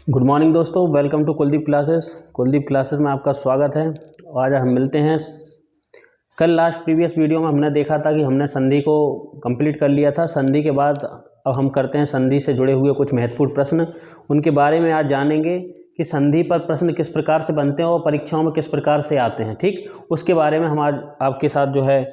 Good morning दोस्तों, welcome to Kuldeep classes में आपका स्वागत है। आज हम मिलते हैं। कल लास्ट प्रीवियस वीडियो में हमने देखा था कि हमने संधि को कंप्लीट कर लिया था। संधि के बाद अब हम करते हैं संधि से जुड़े हुए कुछ महत्वपूर्ण प्रश्न, उनके बारे में आज जानेंगे कि संधि पर प्रश्न किस प्रकार से बनते हैं और परीक्षाओं में किस प्रकार से आते हैं। ठीक, उसके बारे में हम आज आपके साथ जो है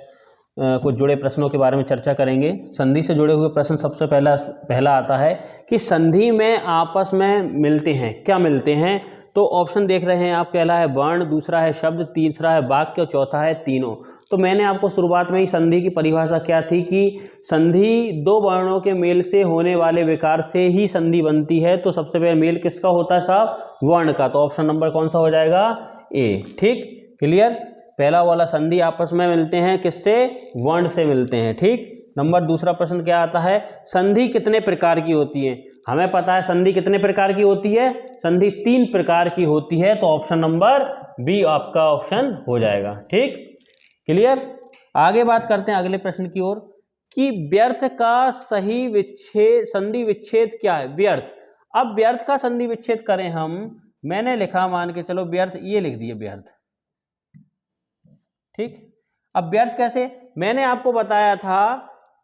कुछ जुड़े प्रश्नों के बारे में चर्चा करेंगे। संधि से जुड़े हुए प्रश्न सबसे पहला आता है कि संधि में आपस में मिलते हैं, क्या मिलते हैं? तो ऑप्शन देख रहे हैं आप, पहला है वर्ण, दूसरा है शब्द, तीसरा है वाक्य और चौथा है तीनों। तो मैंने आपको शुरुआत में ही संधि की परिभाषा क्या थी कि संधि दो वर्णों के मेल से होने वाले विकार से ही संधि बनती है। तो सबसे पहले मेल किसका होता है साहब? वर्ण का। तो ऑप्शन नंबर कौन सा हो जाएगा? ए। ठीक, क्लियर। पहला वाला संधि आपस में मिलते हैं किससे? वर्ण से मिलते हैं। ठीक। नंबर दूसरा प्रश्न क्या आता है? संधि कितने प्रकार की होती है? हमें पता है संधि कितने प्रकार की होती है। संधि 3 प्रकार की होती है। तो ऑप्शन नंबर बी आपका ऑप्शन हो जाएगा। ठीक, क्लियर। आगे बात करते हैं अगले प्रश्न की ओर कि व्यर्थ का सही विच्छेद, संधि विच्छेद क्या है? व्यर्थ। अब व्यर्थ का संधि विच्छेद करें हम, मैंने लिखा, मान के चलो व्यर्थ, ये लिख दिए व्यर्थ। ठीक, अब व्यर्थ कैसे? मैंने आपको बताया था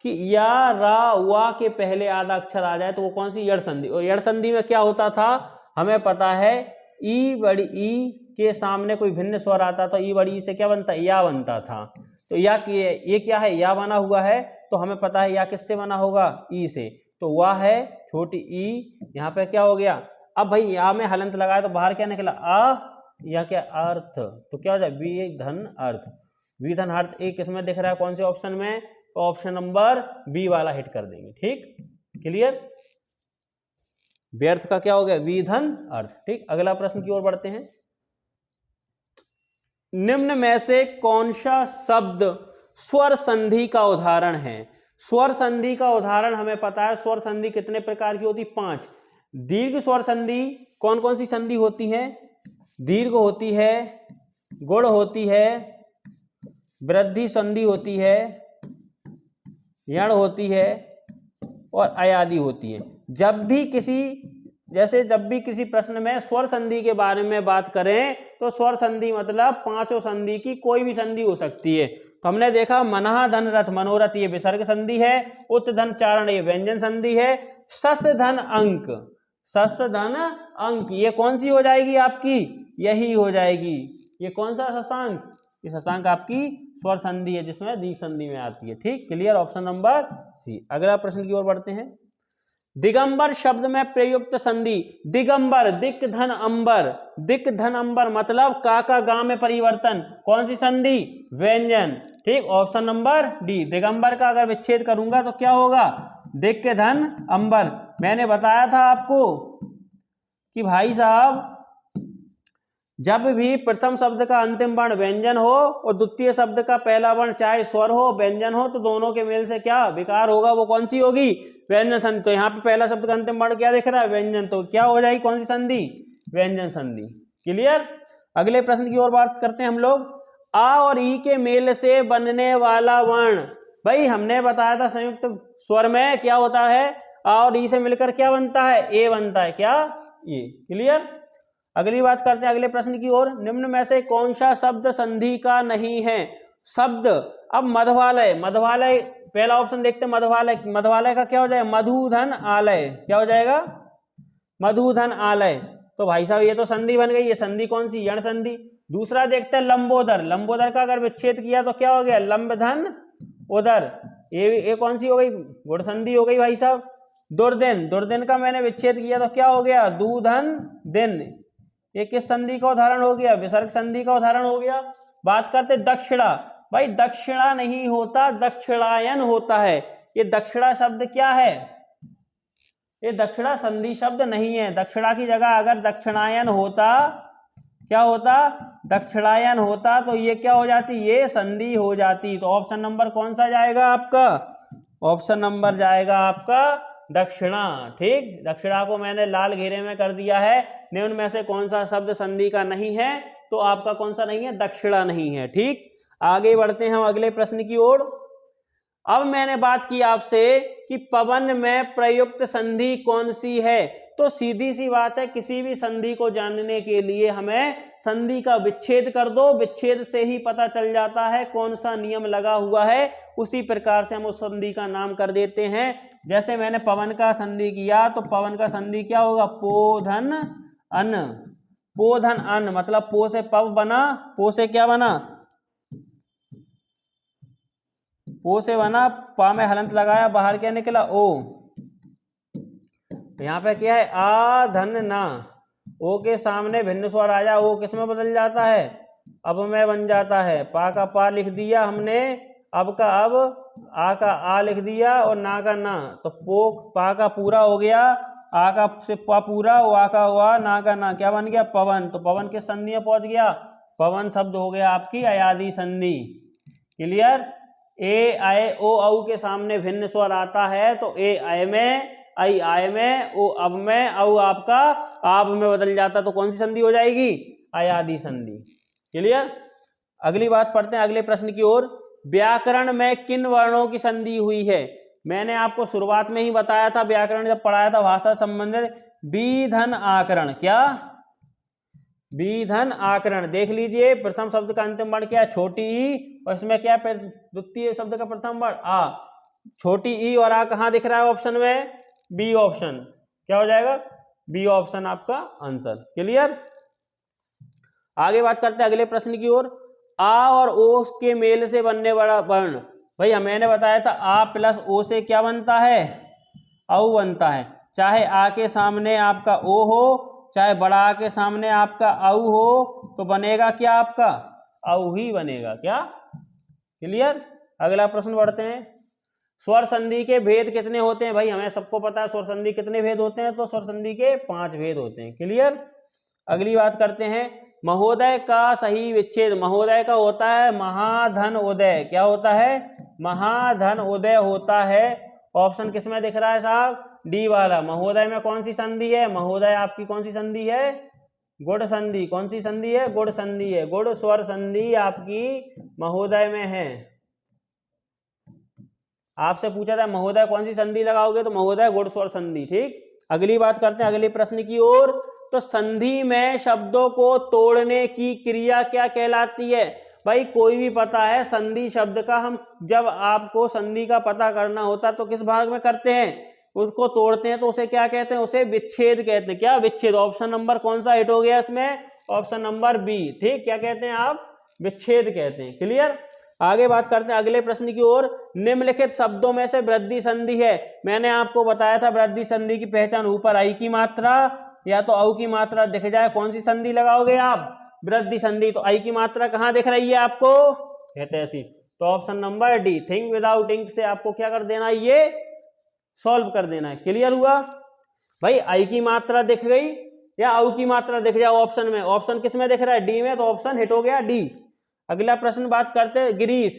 कि या रा वा के पहले आधा अक्षर आ जाए तो वो कौन सी? यड़ संधि। और यड़ संधि में क्या होता था हमें पता है, ई बड़ी ई के सामने कोई भिन्न स्वर आता तो ई बड़ी ई से क्या बनता? या बनता था। तो या ये क्या है? या बना हुआ है। तो हमें पता है या किससे बना होगा? ई से। तो वह है छोटी ई, यहाँ पे क्या हो गया? अब भाई या में हलंत लगाया तो बाहर क्या निकला? आ, या क्या? अर्थ। तो क्या हो जाए? वी धन अर्थ। वी धन अर्थ एक किसमें दिख रहा है? कौन से ऑप्शन में? तो ऑप्शन नंबर बी वाला हिट कर देंगे। ठीक, क्लियर। व्यर्थ का क्या हो गया? वी धन अर्थ। ठीक, अगला प्रश्न की ओर बढ़ते हैं। निम्न में से कौन सा शब्द स्वर संधि का उदाहरण है? स्वर संधि का उदाहरण हमें पता है। स्वर संधि कितने प्रकार की होती? 5। दीर्घ स्वर संधि कौन कौन सी संधि होती है? दीर्घ होती है, गुण होती है, वृद्धि संधि होती है, यण होती है और अयादि होती है। जब भी किसी प्रश्न में स्वर संधि के बारे में बात करें तो स्वर संधि मतलब पांचों संधि की कोई भी संधि हो सकती है। तो हमने देखा मनहा धन रथ मनोरथ, ये विसर्ग संधि है। उत धन चारण, ये व्यंजन संधि है। सस धन अंक, सस धन अंक, ये कौन सी हो जाएगी आपकी? यही हो जाएगी। ये कौन सा शशांक? ये शशांक आपकी स्वर संधि है जिसमें दीर्घ संधि में आती है। ठीक, क्लियर। Option number C. अगला प्रश्न की ओर बढ़ते हैं। दिगंबर शब्द में प्रयुक्त संधि। दिगंबर, दिक धन अंबर, दिक धन अंबर मतलब काका गा में परिवर्तन। कौन सी संधि? व्यंजन। ठीक, ऑप्शन नंबर डी। दिगंबर का अगर विच्छेद करूंगा तो क्या होगा? दिक धन अंबर। मैंने बताया था आपको कि भाई साहब, जब भी प्रथम शब्द का अंतिम वर्ण व्यंजन हो और द्वितीय शब्द का पहला वर्ण चाहे स्वर हो व्यंजन हो, तो दोनों के मेल से क्या विकार होगा? वो कौन सी होगी? व्यंजन संधि। तो यहाँ पे पहला शब्द का अंतिम वर्ण क्या दिख रहा है? व्यंजन। तो क्या हो जाएगी? कौन सी संधि? व्यंजन संधि। क्लियर। अगले प्रश्न की ओर बात करते हैं हम लोग। आ और ई के मेल से बनने वाला वर्ण। भाई हमने बताया था संयुक्त स्वर में क्या होता है? आ और ई से मिलकर क्या बनता है? ए बनता है। क्या? ये। क्लियर। अगली बात करते हैं अगले प्रश्न की ओर। निम्न में से कौन सा शब्द संधि का नहीं है? शब्द। अब मधवालय, मधवालय पहला ऑप्शन देखते हैं। मधवालय, मधवालय का क्या हो जाएगा? मधुधन आलय। क्या हो जाएगा? मधुधन आलय। तो भाई साहब ये तो संधि बन गई। ये संधि कौन सी? यण संधि। दूसरा देखते हैं लंबोदर। लंबोदर का अगर विच्छेद किया तो क्या हो गया? लंबधन उदर। ये कौन सी हो गई? गुण संधि हो गई भाई साहब। दुर्दिन, दुर्दिन का मैंने विच्छेद किया तो क्या हो गया? दूधन दिन। ये किस संधि का उदाहरण हो गया? विसर्ग संधि का उदाहरण हो गया। बात करते दक्षिणा। भाई दक्षिणा नहीं होता, दक्षिणायन होता है। ये दक्षिणा शब्द क्या है? ये दक्षिणा संधि शब्द नहीं है। दक्षिणा की जगह अगर दक्षिणायन होता, क्या होता? दक्षिणायन होता तो ये क्या हो जाती? ये संधि हो जाती। तो ऑप्शन नंबर कौन सा जाएगा आपका? ऑप्शन नंबर जाएगा आपका दक्षिणा। ठीक, दक्षिणा को मैंने लाल घेरे में कर दिया है। निम्न में से कौन सा शब्द संधि का नहीं है? तो आपका कौन सा नहीं है? दक्षिणा नहीं है। ठीक, आगे बढ़ते हैं हम अगले प्रश्न की ओर। अब मैंने बात की आपसे कि पवन में प्रयुक्त संधि कौन सी है, तो सीधी सी बात है, किसी भी संधि को जानने के लिए हमें संधि का विच्छेद कर दो, विच्छेद से ही पता चल जाता है कौन सा नियम लगा हुआ है, उसी प्रकार से हम उस संधि का नाम कर देते हैं। जैसे मैंने पवन का संधि किया तो पवन का संधि क्या होगा, पो धन अन, पो धन अन मतलब पो से पव बना, पो से क्या बना, पो से बना, पा में हलंत लगाया, बाहर क्या निकला, ओ। यहाँ पे क्या है, आ धन ना, ओ के सामने भिन्न स्वर आ जाए, ओ किस में बदल जाता है, अब में बन जाता है। पा का पा लिख दिया हमने, अब का अब, आ का आ लिख दिया और ना का ना, तो पो पा का पूरा हो गया, आ का से पा पूरा, वा का वा, ना का ना, क्या बन गया, पवन। तो पवन किस संधि में पहुंच गया, पवन शब्द हो गया आपकी अयादी संधि। क्लियर। ए आय ओ औ के सामने भिन्न स्वर आता है तो ए आय में, आई आय में, ओ अब में, औ आपका आप में बदल जाता, तो कौन सी संधि हो जाएगी, अयादी संधि। क्लियर। अगली बात पढ़ते हैं अगले प्रश्न की ओर। व्याकरण में किन वर्णों की संधि हुई है। मैंने आपको शुरुआत में ही बताया था, व्याकरण जब पढ़ाया था भाषा संबंधित, विधन आकरण, क्या, विधन आकरण। देख लीजिए, प्रथम शब्द का अंतिम वर्ण क्या है, छोटी ई, और इसमें क्या है, द्वितीय शब्द का प्रथम वर्ण आ, छोटी ई और आ कहाँ दिख रहा है ऑप्शन में, बी ऑप्शन, क्या हो जाएगा, बी ऑप्शन आपका आंसर। क्लियर। आगे बात करते हैं अगले प्रश्न की ओर। आ और ओ के मेल से बनने वाला वर्ण, भाई मैंने बताया था आ प्लस ओ से क्या बनता है, औ बनता है। चाहे आ के सामने आपका ओ हो, चाहे बड़ा आ के सामने आपका औ हो, तो बनेगा क्या आपका, औ ही बनेगा, क्या। क्लियर। अगला प्रश्न बढ़ते हैं। स्वर संधि के भेद कितने होते हैं, भाई हमें सबको पता है स्वर संधि कितने भेद होते हैं, तो स्वर संधि के 5 भेद होते हैं। क्लियर। अगली बात करते हैं, महोदय का सही विच्छेद। महोदय का होता है महाधन उदय, क्या होता है, महाधन उदय होता है। ऑप्शन किस में दिख रहा है साहब, डी वाला। महोदय में कौन सी संधि है, महोदय आपकी कौन सी संधि है, गुण संधि। कौन सी संधि है, गुण संधि है, गुण स्वर संधि आपकी महोदय में है। आपसे पूछा था महोदय कौन सी संधि लगाओगे, तो महोदय गुण स्वर संधि। ठीक। अगली बात करते हैं अगले प्रश्न की ओर। तो संधि में शब्दों को तोड़ने की क्रिया क्या कहलाती है। भाई कोई भी पता है, संधि शब्द का हम जब आपको संधि का पता करना होता तो किस भाग में करते हैं, उसको तोड़ते हैं, तो उसे क्या कहते हैं, उसे विच्छेद कहते हैं। क्या, विच्छेद। ऑप्शन नंबर कौन सा हिट हो गया इसमें, ऑप्शन नंबर बी। ठीक, क्या कहते हैं आप, विच्छेद कहते हैं। क्लियर। आगे बात करते हैं अगले प्रश्न की ओर। निम्नलिखित शब्दों में से वृद्धि संधि है। मैंने आपको बताया था वृद्धि संधि की पहचान, ऊपर आई की मात्रा या तो औ की मात्रा दिख जाए, कौन सी संधि लगाओगे आप, वृद्धि संधि। तो आई की मात्रा कहां दिख रही है आपको, कहते हैं ऐसी, तो option number D, think without ink से आपको क्या कर देना है, ये सॉल्व कर देना है। क्लियर हुआ। भाई आई की मात्रा दिख गई या औ की मात्रा दिख जाए ऑप्शन में, ऑप्शन किस में दिख रहा है, डी में, तो ऑप्शन हिट हो गया डी। अगला प्रश्न बात करते हैं गिरीश।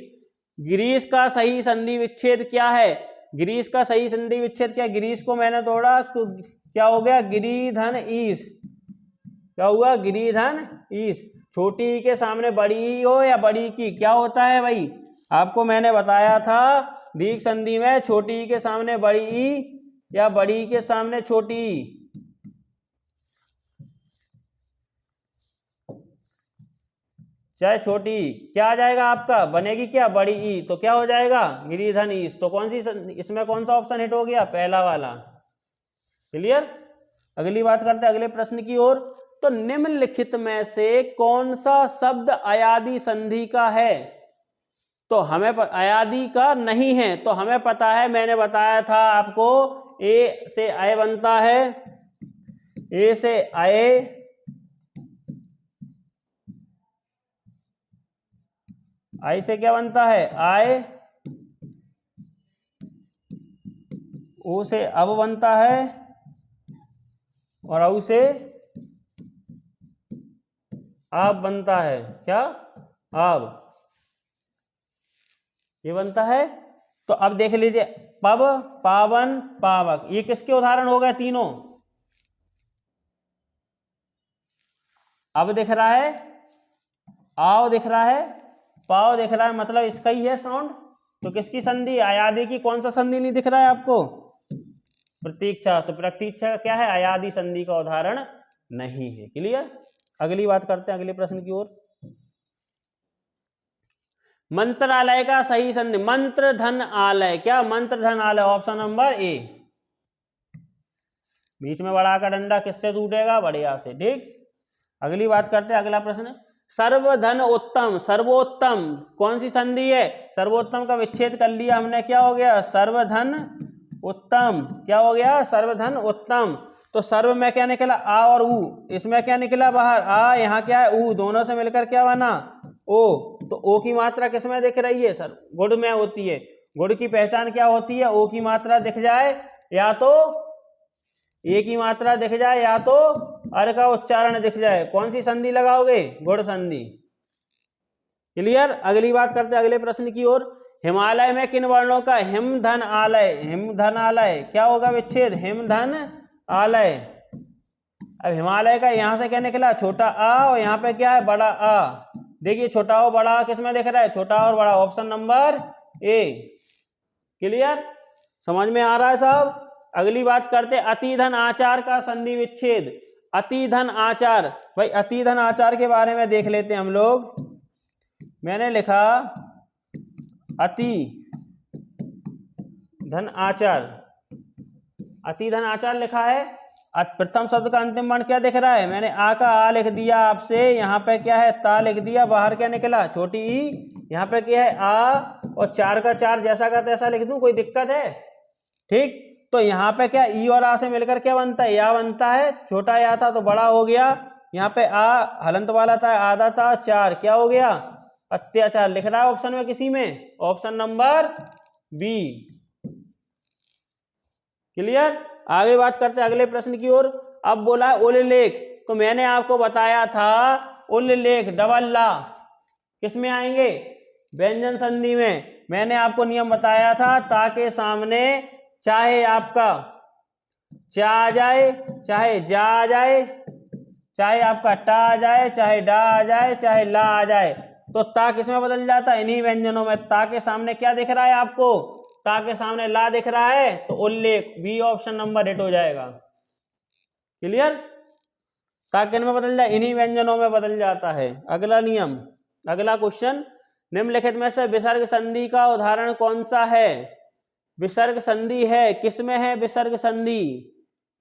गिरीश का सही संधि विच्छेद क्या है, गिरीश का सही संधि विच्छेद क्या, गिरीश को मैंने तोड़ा, क्या हो गया, गिरीधन ईश, क्या हुआ, गिरीधन ईश। छोटी ई के सामने बड़ी ई हो या बड़ी की, क्या होता है भाई, आपको मैंने बताया था दीर्घ संधि में छोटी ई के सामने बड़ी ई या बड़ी ई के सामने छोटी ई, चाहे छोटी ई, क्या आ जाएगा आपका, बनेगी क्या, बड़ी ई, तो क्या हो जाएगा, गिरीधन ईश। तो कौन सी इसमें कौन सा ऑप्शन हिट हो गया, पहला वाला। क्लियर। अगली बात करते हैं अगले प्रश्न की ओर। तो निम्नलिखित में से कौन सा शब्द अयादी संधि का है, तो हमें अयादी का नहीं है, तो हमें पता है, मैंने बताया था आपको, ए से अय बनता है, ए से अय, आई से क्या बनता है, आय, ओ से अब बनता है, और औ से आप बनता है, क्या, अब ये बनता है। तो अब देख लीजिए, पब, पावन, पावक, ये किसके उदाहरण हो गए तीनों। अब दिख रहा है, आओ दिख रहा है, पाव दिख रहा है, मतलब इसका ही है साउंड, तो किसकी संधि? अयादी की। कौन सा संधि नहीं दिख रहा है आपको? प्रतीक्षा। तो प्रतीक्षा क्या है? अयादी संधि का उदाहरण नहीं है। क्लियर? अगली बात करते हैं अगले प्रश्न की ओर। मंत्रालय का सही संधि। मंत्र धन आलय। क्या? मंत्र धन आलय। Option number A. बीच में बड़ा का डंडा किससे टूटेगा? बढ़िया से। ठीक, अगली बात करते हैं अगला प्रश्न। सर्वधन उत्तम। सर्वोत्तम कौन सी संधि है? सर्वोत्तम का विच्छेद कर लिया हमने, क्या हो गया? सर्वधन उत्तम। क्या हो गया? सर्वधन उत्तम। तो सर्व में क्या निकला? आ और ऊ। इसमें क्या निकला बाहर? आ। यहाँ क्या है? ऊ। दोनों से मिलकर क्या बना? ओ। तो ओ की मात्रा किस में दिख रही है सर? गुण में होती है। गुण की पहचान क्या होती है? ओ की मात्रा दिख जाए या तो ए की मात्रा दिख जाए या तो अर का उच्चारण दिख जाए। कौन सी संधि लगाओगे? गुण संधि। क्लियर? अगली बात करते हैं अगले प्रश्न की ओर। हिमालय में किन वर्णों का हिम धन आलय? हिम धन आलय क्या होगा? विच्छेद। हिम धन आलय। अब हिमालय का यहां से क्या निकला? छोटा आ, और यहाँ पे क्या है? बड़ा आ। देखिए छोटा और बड़ा आ किस में दिख रहा है? छोटा और बड़ा। Option number A. क्लियर? समझ में आ रहा है साहब? अगली बात करते अतिधन आचार का संधि विच्छेद। अतिधन आचार, भाई अतिधन आचार के बारे में देख लेते हैं हम लोग। मैंने लिखा अति धन आचार। अति धन आचार लिखा है। प्रथम शब्द का अंतिम वर्ण क्या दिख रहा है? मैंने आ का आ लिख दिया आपसे। यहाँ पे क्या है? ता लिख दिया। बाहर क्या निकला? छोटी ई। यहाँ पे क्या है? आ, और चार का चार जैसा का तैसा लिख दूं, कोई दिक्कत है? ठीक, तो यहाँ पे क्या ई और आ से मिलकर क्या बनता है? या बनता है। छोटा या था तो बड़ा हो गया। यहाँ पे आ हलंत वाला था, आधा था, चार क्या हो गया? अत्याचार। लिख रहा है ऑप्शन में किसी में? Option number B. क्लियर? आगे बात करते हैं अगले प्रश्न की ओर। अब बोला है उल्लेख। तो मैंने आपको बताया था उल्लेख डबल ला किस में आएंगे? व्यंजन संधि में। मैंने आपको नियम बताया था, ता के सामने चाहे आपका चा आ जाए, चाहे जा आ जाए, चाहे आपका टा आ जाए, चाहे डा आ जाए, चाहे ला आ जाए, तो ता किस में बदल जाता है? इन्हीं व्यंजनों में। ता के सामने क्या दिख रहा है आपको? ता के सामने ला दिख रहा है, तो उल्लेख बी ऑप्शन नंबर हिट हो जाएगा। क्लियर? ता किन में बदल जाए? इन्हीं व्यंजनों में बदल जाता है। अगला नियम, अगला क्वेश्चन। निम्नलिखित में से विसर्ग संधि का उदाहरण कौन सा है? विसर्ग संधि है। किस में है विसर्ग संधि?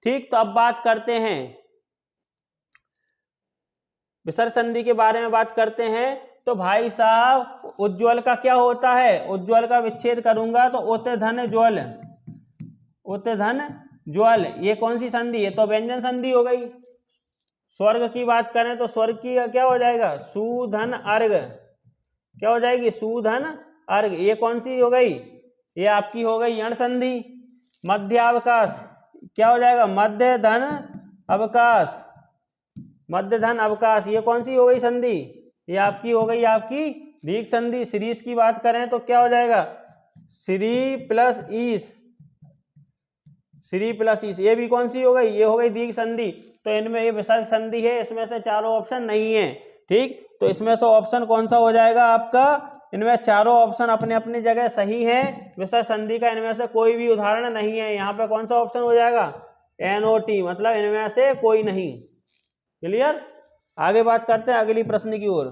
ठीक, तो अब बात करते हैं विसर्ग संधि के बारे में बात करते हैं। तो भाई साहब उज्ज्वल का क्या होता है? उज्ज्वल का विच्छेद करूंगा तो उत धन ज्वल। उत धन ज्वल ये कौन सी संधि है? तो व्यंजन संधि हो गई। स्वर्ग की बात करें तो स्वर्ग की क्या हो जाएगा? सुधन अर्घ। क्या हो जाएगी? सुधन अर्घ। ये कौन सी हो गई? ये आपकी हो गई यण संधि। मध्यावकाश क्या हो जाएगा? मध्य धन अवकाश। मध्य धन अवकाश ये कौन सी हो गई संधि? ये आपकी हो गई आपकी दीर्घ संधि। श्रीष की बात करें तो क्या हो जाएगा? श्री प्लस ईश। श्री प्लस ईश ये भी कौन सी हो गई? ये हो गई दीर्घ संधि। तो इनमें ये विसर्ग संधि है। इसमें से चारों ऑप्शन नहीं है। ठीक, तो इसमें से ऑप्शन कौन सा हो जाएगा आपका? इनमें चारों ऑप्शन अपने अपनी जगह सही है। विसर्ग संधि का इनमें से कोई भी उदाहरण नहीं है। यहाँ पे कौन सा ऑप्शन हो जाएगा? NOT, मतलब इनमें से कोई नहीं। क्लियर? आगे बात करते हैं अगली प्रश्न की ओर।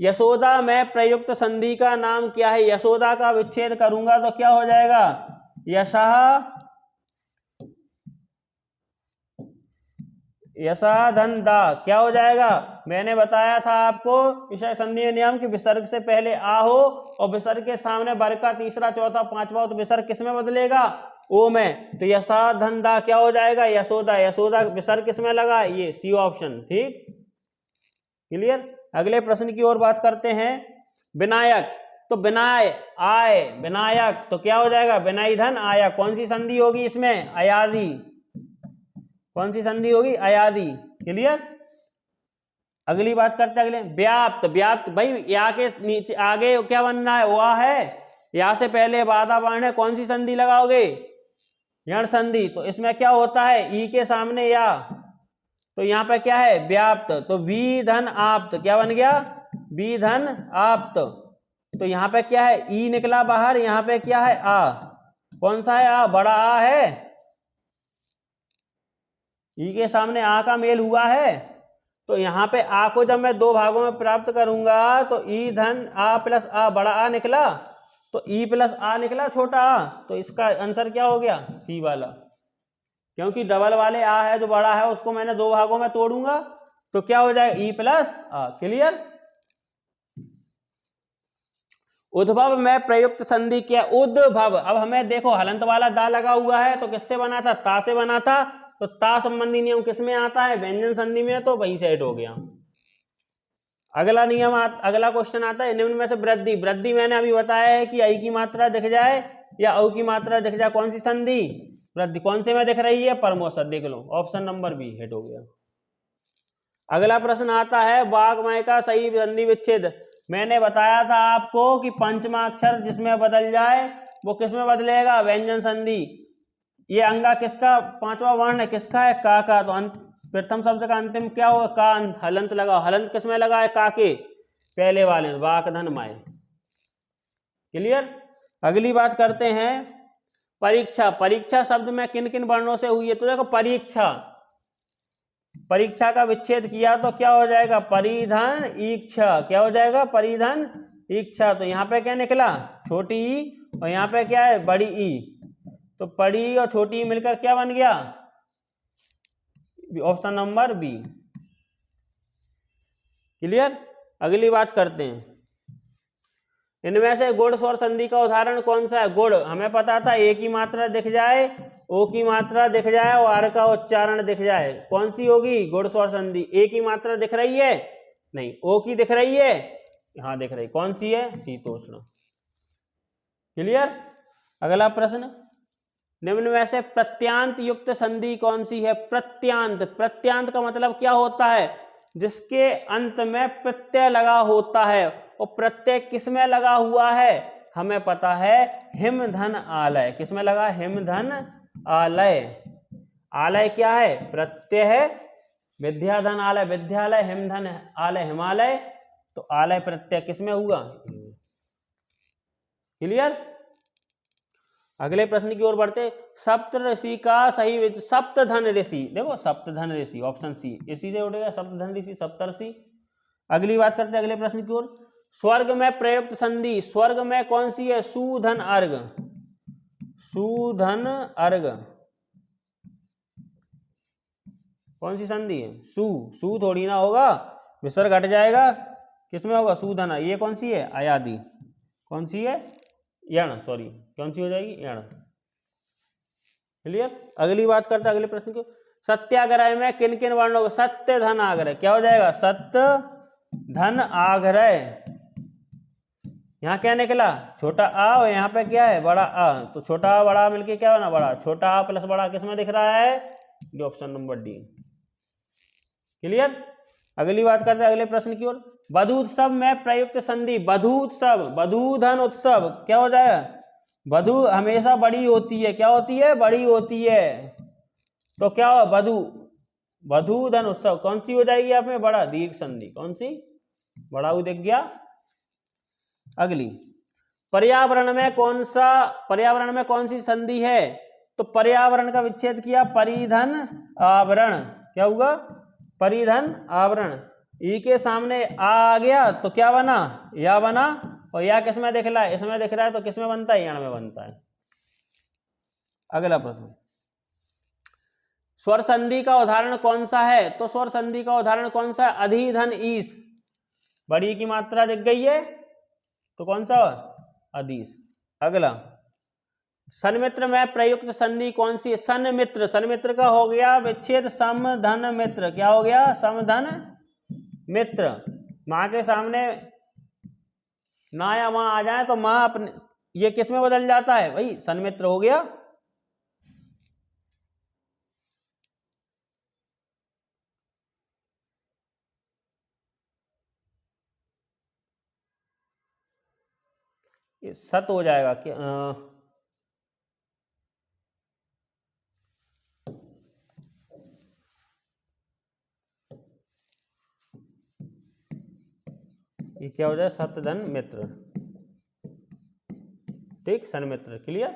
यशोदा में प्रयुक्त संधि का नाम क्या है? यशोदा का विच्छेद करूंगा तो क्या हो जाएगा? यशः यशाधन दा। क्या हो जाएगा? मैंने बताया था आपको विसर्ग संधि नियम कि विसर्ग से पहले आ हो और विसर्ग के सामने वर्ग का तीसरा चौथा पांचवा, तो विसर्ग किस में बदलेगा? ओ में। तो यशाधन दा क्या हो जाएगा? यशोदा। यशोदा विसर्ग किस में लगा? ये सी ऑप्शन। ठीक, क्लियर? अगले प्रश्न की ओर बात करते हैं। विनायक। तो विनाय आय विनायक तो क्या हो जाएगा? विनय धन आया। कौन सी संधि होगी इसमें? अयादी। कौन सी संधि होगी? अयादी। क्लियर? अगली बात करते हैं अगले व्याप्त। व्याप्त भाई या के नीचे आगे क्या बनना है? वाह है। या से पहले बाधा वर्ण है, कौन सी संधि लगाओगे? यण संधि। तो इसमें क्या होता है? ई के सामने या, तो यहाँ पे क्या है? व्याप्त। तो वी धन आप्त क्या बन गया? वी धन आप्त। तो यहाँ पे क्या है, ई निकला बाहर, यहाँ पे क्या है, आ। कौन सा है, आ, बड़ा आ है, ई के सामने आ का मेल हुआ है। तो यहाँ पे आ को जब मैं दो भागों में प्राप्त करूंगा तो ई धन आ प्लस आ, बड़ा आ निकला, तो ई प्लस आ निकला छोटा आ। तो इसका आंसर क्या हो गया, सी वाला, क्योंकि डबल वाले आ है जो बड़ा है उसको मैंने दो भागों में तोड़ूंगा तो क्या हो जाएगा, ई प्लस आ। क्लियर। उद्भव में प्रयुक्त संधि क्या, उद्भव। अब हमें देखो हलंत वाला दा लगा हुआ है तो किससे बना था, ता से बना था। तो ता संबंधी नियम किसमें आता है, व्यंजन संधि में, तो वही सेट हो गया। अगला नियम अगला क्वेश्चन आता है निम्न में से वृद्धि। वृद्धि मैंने अभी बताया है कि आई की मात्रा दिख जाए या औ की मात्रा दिख जाए, कौन सी संधि, वृद्धि। कौन से में दिख रही है, परमोसर। देख लो ऑप्शन नंबर बी हिट हो गया। अगला प्रश्न आता है वाग्मय का सही संधि विच्छेद। मैंने बताया था आपको कि पंचमा अक्षर जिसमें बदल जाए वो किसमें बदलेगा, व्यंजन संधि। ये अंगा किसका पांचवा वर्ण है, किसका है, का का। तो प्रथम शब्द का अंतिम क्या होगा, का। हलंत लगाओ, हलंत किसमें लगा है, का के पहले वाले, वाक धन माय। क्लियर। अगली बात करते हैं परीक्षा। परीक्षा शब्द में किन किन वर्णों से हुई है, तो देखो परीक्षा, परीक्षा का विच्छेद किया तो क्या हो जाएगा, परिधन इच्छा। क्या हो जाएगा, परिधन इच्छा। तो यहाँ पे क्या निकला, छोटी ई, और यहाँ पे क्या है, बड़ी ई। तो बड़ी और छोटी मिलकर क्या बन गया, ऑप्शन नंबर बी। क्लियर। अगली बात करते हैं इनमें से गुण स्वर संधि का उदाहरण कौन सा है। गुण हमें पता था ए की मात्रा दिख जाए, ओ की मात्रा दिख जाए और आर का उच्चारण दिख जाए, कौन सी होगी, गुण स्वर संधि। ए की मात्रा दिख रही है, नहीं। ओ की दिख रही है, हाँ दिख रही, कौन सी है, शीतोष्ण। क्लियर। अगला प्रश्न निम्न में से प्रत्यांत युक्त संधि कौन सी है। प्रत्यांत, प्रत्यांत का मतलब क्या होता है, जिसके अंत में प्रत्यय लगा होता है। और प्रत्यय किसमें लगा हुआ है, हमें पता है हिम धन आलय। किसमें लगा, हिम धन आलय। आलय क्या है, प्रत्यय है। विद्याधन आलय विद्यालय, हिम धन आलय हिमालय। तो आलय प्रत्यय किसमें हुआ। क्लियर। अगले प्रश्न की ओर बढ़ते, सप्त ऋषि का सही, सप्तधन ऋषि। देखो सप्तधन ऋषि, ऑप्शन सी, इसी से उठेगा सप्तधन ऋषि, सप्तर्षि। अगली बात करते हैं अगले प्रश्न की ओर। स्वर्ग में प्रयुक्त संधि, स्वर्ग में कौन सी है, सुधन अर्घ। सुधन अर्घ कौन सी संधि है, सु थोड़ी ना होगा, विसर्ग हट जाएगा, किसमें होगा, सुधन। ये कौन सी है, अयादि। कौन सी है, यण, सॉरी, कौन सी हो जाएगी, यण। क्लियर। अगली बात करते हैं अगले प्रश्न को। सत्याग्रह में किन किन वर्णों को, सत्य धन आग्रह। क्या हो जाएगा, सत्य धन आग्रह। यहाँ क्या निकला, छोटा आ, और यहाँ पे क्या है, बड़ा आ। तो छोटा आ बड़ा मिलके क्या बना, बड़ा। छोटा आ प्लस बड़ा किसमें दिख रहा है, ये ऑप्शन नंबर डी। क्लियर। अगली बात करते हैं अगले प्रश्न की ओर। वधूत्सव में प्रयुक्त संधि, वधूत्सव, वधूधन उत्सव। क्या हो जाएगा, वधु हमेशा बड़ी होती है, क्या होती है, बड़ी होती है। तो क्या हो, वधु, वधूधन उत्सव कौन सी हो जाएगी आप में, बड़ा, दीर्घ संधि। कौन सी, बड़ा ऊ दिख गया। अगली, पर्यावरण में कौन सा, पर्यावरण में कौन सी संधि है। तो पर्यावरण का विच्छेद किया, परिधन आवरण। क्या हुआ, परिधन आवरण। ई के सामने आ गया तो क्या बना, या बना। और या किसमें दिख रहा है, इसमें दिख रहा है, तो किसमें बनता है, यण में बनता है। अगला प्रश्न, स्वर संधि का उदाहरण कौन सा है। तो स्वर संधि का उदाहरण कौन सा है, अधिधन ईश। बड़ी की मात्रा दिख गई है तो कौन सा, अधीश। अगला, सन्मित्र में प्रयुक्त संधि कौन सी है, सन्मित्र। सन्मित्र का हो गया विच्छेद सम धन मित्र। क्या हो गया, सम धन मित्र। मां के सामने ना या मां आ जाए तो मां अपने, ये किस में बदल जाता है भाई, सन्मित्र हो गया। ये सत हो जाएगा क्या, ये क्या हो जाए, सतधन मित्र। ठीक, सन्मित्र। क्लियर।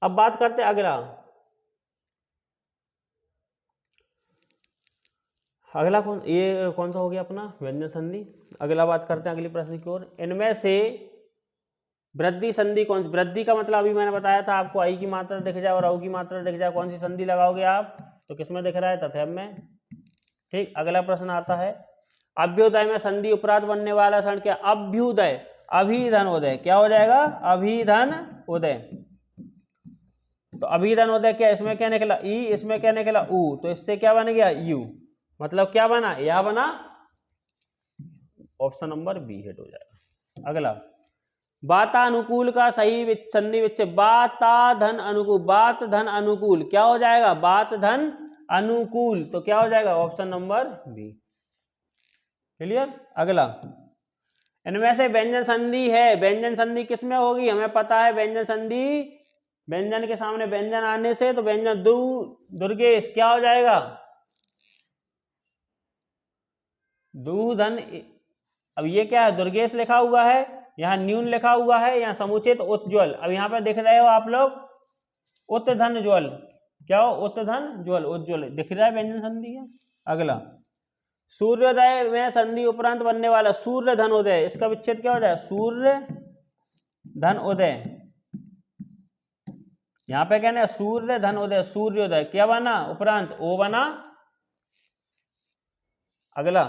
अब बात करते हैं अगला। अगला कौन सा हो गया अपना व्यंजन संधि। अगला बात करते हैं अगली प्रश्न की ओर। इनमें से वृद्धि संधि कौन सी। वृद्धि का मतलब अभी मैंने बताया था आपको, आई की मात्रा दिख जाए और औ की मात्रा दिख जाए, कौन सी संधि लगाओगे आप, तो किसमें दिख रहा है, तथैव में। ठीक। अगला प्रश्न आता है, अभ्युदय में संधि उपरांत बनने वाला क्षण क्या। अभ्युदय, अभिधन उदय, क्या हो जाएगा, अभिधन उदय। तो अभिधन उदय क्या, इसमें क्या निकला ई, इसमें क्या निकला उ, तो इससे क्या बन गया यू, मतलब क्या बना, यह बना, ऑप्शन नंबर बी हिट हो जाएगा। अगला, वातानुकूल का सही संधि विच्छेद। वाता धन अनुकूल, वात धन अनुकूल, क्या हो जाएगा, वात धन अनुकूल, तो क्या हो जाएगा, ऑप्शन नंबर बी। क्लियर। अगला, इनमें से व्यंजन संधि है, व्यंजन संधि किसमें होगी, हमें पता है व्यंजन संधि, व्यंजन के सामने व्यंजन आने से तो व्यंजन दुर्गेश, क्या हो जाएगा, दूधन। अब ये क्या है, दुर्गेश लिखा हुआ है, यहाँ न्यून लिखा हुआ है, यहाँ समुचित उज्ज्वल। अब यहाँ पे दिख रहे हो आप लोग उत्तधन ज्वल, क्या हो, उत्तधन ज्वल, उज्ज्वल दिख रहा है, व्यंजन संधि है। अगला, सूर्योदय में संधि उपरांत बनने वाला सूर्य धन उदय, इसका विच्छेद क्या हो जाए, सूर्य धन उदय। यहाँ पे कहना है सूर्य धन उदय, सूर्योदय क्या बना, उपरांत ओ बना। अगला,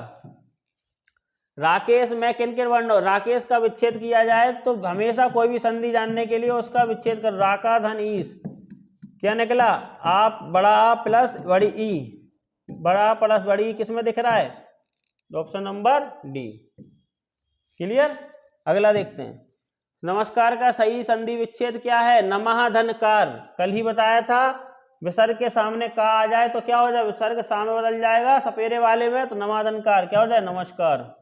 राकेश में किन किन वर्णों, राकेश का विच्छेद किया जाए तो हमेशा कोई भी संधि जानने के लिए उसका विच्छेद कर, राका धन ईस, क्या निकला, आप बड़ा आ प्लस बड़ी ई, बड़ा प्लस बड़ी किस में दिख रहा है, ऑप्शन नंबर डी। क्लियर। अगला देखते हैं, नमस्कार का सही संधि विच्छेद क्या है, नमः धनकार। कल ही बताया था, विसर्ग के सामने का आ जाए तो क्या हो जाए, विसर्ग सामने बदल जाएगा सपेरे वाले में, तो नमः धनकार क्या हो जाए, नमस्कार।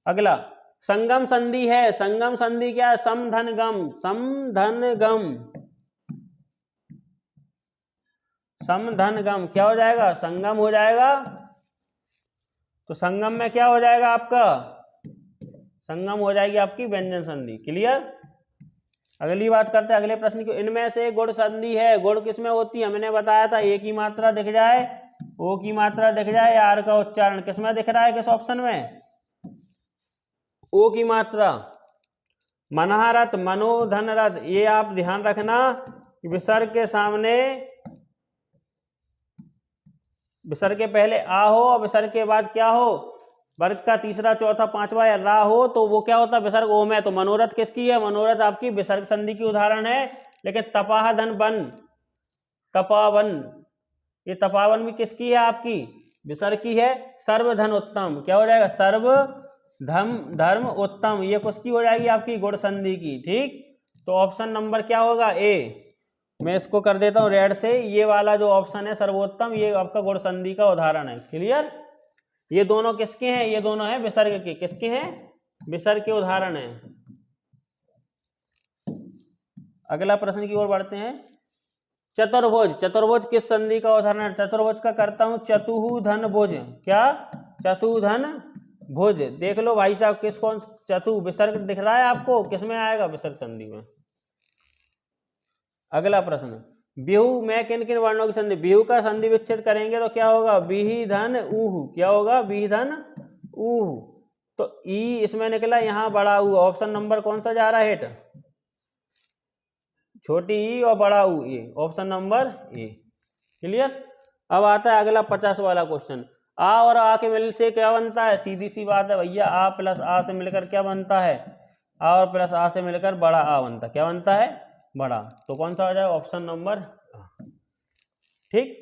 अगला, संगम संधि है, संगम संधि क्या है, समधन गम, समधन गम, समधन गम, क्या हो जाएगा, संगम हो जाएगा। तो संगम में क्या हो जाएगा आपका, संगम हो जाएगी आपकी व्यंजन संधि। क्लियर। अगली बात करते हैं अगले प्रश्न की, इनमें से गुण संधि है, गुण किसमें होती है, हमने बताया था, ए की मात्रा दिख जाए, ओ की मात्रा दिख जाए, आर का उच्चारण किसमें दिख रहा है, किस ऑप्शन में, ओ की मात्रा। मनहरथ, मनोधन रथ, ये आप ध्यान रखना, विसर्ग के सामने, विसर्ग के पहले आ हो और विसर्ग के बाद क्या हो, वर्ग का तीसरा चौथा पांचवा या रा हो, तो वो क्या होता है, विसर्ग ओम है। तो मनोरथ किसकी है, मनोरथ आपकी विसर्ग संधि की उदाहरण है। लेकिन तपाह धन बन, तपावन, ये तपावन भी किसकी है आपकी, विसर्ग की है। सर्वधन उत्तम, क्या हो जाएगा, सर्व धर्म उत्तम, ये किसकी हो जाएगी आपकी, गुण संधि की। ठीक। तो ऑप्शन नंबर क्या होगा, ए। मैं इसको कर देता हूं रेड से, ये वाला जो ऑप्शन है सर्वोत्तम, ये आपका गुण संधि का उदाहरण है। क्लियर। ये दोनों किसके हैं, ये दोनों हैं विसर्ग के, किसके हैं, विसर्ग के उदाहरण हैं। अगला प्रश्न की ओर बढ़ते हैं, चतुर्भुज, चतुर्भुज किस संधि का उदाहरण है, चतुर्भुज का करता हूं चतुधन भुज, क्या, चतुधन भुज। देख लो भाई साहब, किस कौन चतु विसर्ग दिख रहा है आपको, किसमें आएगा, विसर्ग संधि में। अगला प्रश्न, बिहू में किन किन वर्णों की संधि, बिहू का संधि विच्छेद करेंगे तो क्या होगा, बिही धन ऊह, क्या होगा, बिही धन ऊह। तो ई इसमें निकला, यहां बड़ा ऊ, ऑप्शन नंबर कौन सा जा रहा है हिट, छोटी ई और बड़ा ऊ, ये ऑप्शन नंबर ए। क्लियर। अब आता है अगला 50 वाला क्वेश्चन, आ और आ के मिल से क्या बनता है, सीधी सी बात है भैया, आ प्लस आ से मिलकर क्या बनता है, आ और प्लस आ से मिलकर बड़ा आ बनता है, क्या बनता है, बड़ा। तो कौन सा हो जाए, ऑप्शन नंबर। ठीक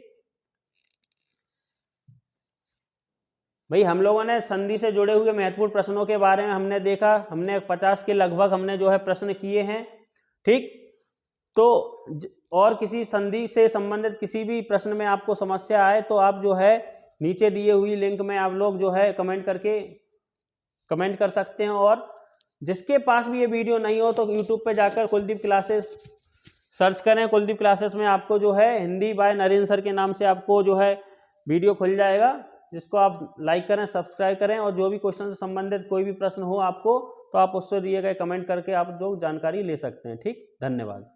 भाई, हम लोगों ने संधि से जुड़े हुए महत्वपूर्ण प्रश्नों के बारे में हमने देखा, हमने 50 के लगभग हमने जो है प्रश्न किए हैं। ठीक। तो और किसी संधि से संबंधित किसी भी प्रश्न में आपको समस्या आए तो आप जो है नीचे दिए हुई लिंक में आप लोग जो है कमेंट करके कमेंट कर सकते हैं। और जिसके पास भी ये वीडियो नहीं हो तो यूट्यूब पे जाकर कुलदीप क्लासेस सर्च करें, कुलदीप क्लासेस में आपको जो है हिंदी बाय नरेंद्र सर के नाम से आपको जो है वीडियो खुल जाएगा। जिसको आप लाइक करें, सब्सक्राइब करें, और जो भी क्वेश्चन से संबंधित कोई भी प्रश्न हो आपको तो आप उससे दिए गए कमेंट करके आप जो जानकारी ले सकते हैं। ठीक, धन्यवाद।